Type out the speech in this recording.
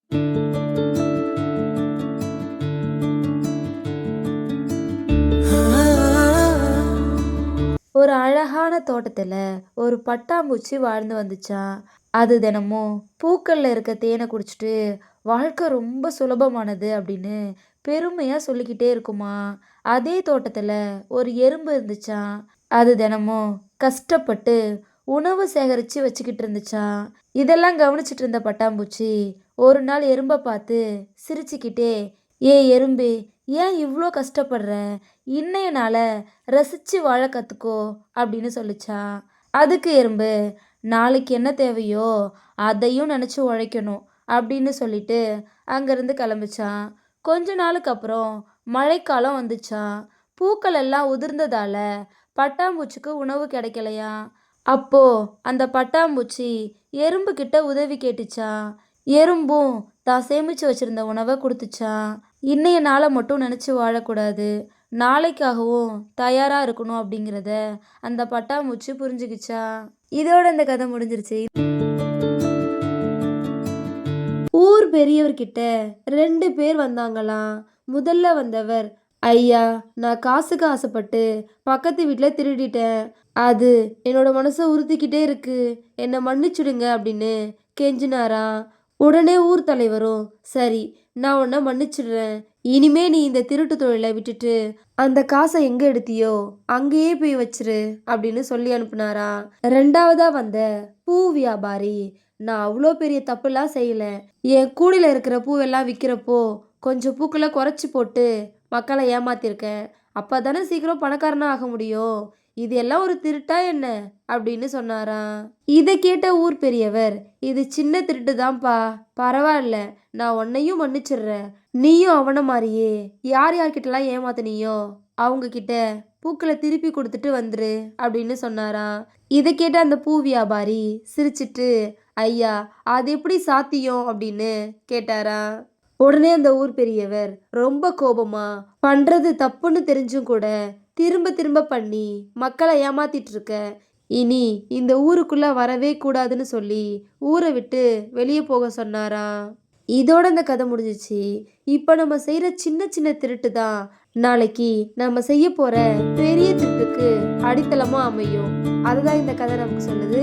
ஒரு அழகான தோட்டத்துல ஒரு பட்டாம்பூச்சி வாழ்ந்து வந்துச்சாம். அது தினமும் பூக்கள்ல இருக்க தேனை குடிச்சிட்டு வாழ்க்கை ரொம்ப சுலபமானது அப்படின்னு பெருமையா சொல்லிக்கிட்டே இருக்குமா. அதே தோட்டத்துல ஒரு எறும்பு இருந்துச்சாம். அது தினமும் கஷ்டப்பட்டு உணவு சேகரிச்சு வச்சுக்கிட்டு இருந்துச்சாம். இதெல்லாம் கவனிச்சிட்டு இருந்த பட்டாம்பூச்சி ஒரு நாள் எறும்பை பார்த்து சிரிச்சுக்கிட்டே, ஏ எறும்பு, ஏன் இவ்வளோ கஷ்டப்படுற? இன்னைய நாளை ரசிச்சு வாழ கத்துக்கோ அப்படின்னு சொல்லிச்சான். அதுக்கு எறும்பு, நாளைக்கு என்ன தேவையோ அதையும் நினச்சி உழைக்கணும் அப்படின்னு சொல்லிட்டு அங்கேருந்து கிளம்பிச்சான். கொஞ்ச நாளுக்கு அப்புறம் மழைக்காலம் வந்துச்சான். பூக்கள் எல்லாம் உதிர்ந்ததால பட்டாம்பூச்சிக்கு உணவு கிடைக்கலையாம். அப்போ அந்த பட்டாம்பூச்சி எறும்பு கிட்ட உதவி கேட்டுச்சான். எறும்பும் தான் சேமிச்சு வச்சிருந்த உணவை கொடுத்துச்சான். இன்னைய நாளை மட்டும் நினச்சி வாழக்கூடாது, நாளைக்காகவும் தயாராக இருக்கணும் அப்படிங்கிறத அந்த பட்டாம்பூச்சி புரிஞ்சுக்கிச்சா. இதோட இந்த கதை முடிஞ்சிருச்சு. ஊர் பெரியவர்கிட்ட 2 பேர் வந்தாங்களாம். முதல்ல வந்தவர், ஐயா, நான் காசுக்கு ஆசைப்பட்டு பக்கத்து வீட்டில் திருடிட்டேன். அது என்னோட மனசை உறுத்திக்கிட்டே இருக்கு, என்னை மன்னிச்சுடுங்க அப்படின்னு கெஞ்சினாராம். உடனே ஊர் தலைவரும், சரி, நான் உன்னை மன்னிச்சிடுறேன். இனிமே நீ இந்த திருட்டு தொழிலை விட்டுட்டு அந்த காசை எங்க எடுத்தியோ அங்கேயே போய் வச்சிரு அப்படின்னு சொல்லி அனுப்புனாரா. ரெண்டாவதா வந்த பூ வியாபாரி, நான் அவ்வளோ பெரிய தப்புலாம் செய்யல. என் கூடையில் இருக்கிற பூவெல்லாம் விற்கிறப்போ கொஞ்சம் பூக்களை குறைச்சி போட்டு மக்களை ஏமாத்திருக்கேன். அப்போ தானே சீக்கிரம் பணக்காரனா ஆக முடியும். இது எல்லாம் ஒரு திருட்டா என்ன அப்படின்னு சொன்னாராம். இதை கேட்ட ஊர் பெரியவர், இது சின்ன திருட்டு தான்ப்பா, பரவாயில்ல, நான் உன்னையும் மன்னிச்சிடுறேன். நீயும் அவனை மாதிரியே யார் யார்கிட்டலாம் ஏமாத்தினியோ அவங்க கிட்ட பூக்களை திருப்பி கொடுத்துட்டு வந்துரு அப்படின்னு சொன்னாராம். இதை கேட்ட அந்த பூ வியாபாரி சிரிச்சிட்டு, ஐயா, அது எப்படி சாத்தியம் அப்படின்னு கேட்டாரா. உடனே அந்த ஊர் பெரியவர் ரொம்ப கோபமா, பண்றது தப்புன்னு தெரிஞ்சும் கூட திரும்ப திரும்ப பண்ணி மக்களை ஏமாத்திட்டு இருக்க, இனி இந்த ஊருக்குள்ள வரவே கூடாதுன்னு சொல்லி ஊரை விட்டு வெளியே போக சொன்னாராம். இதோட இந்த கதை முடிஞ்சிச்சு. இப்போ நம்ம செய்யற சின்ன சின்ன திருட்டு தான் நாளைக்கு நம்ம செய்ய போற பெரிய திருட்டுக்கு அடித்தளமா அமையும். அதுதான் இந்த கதை நமக்கு சொல்லுது.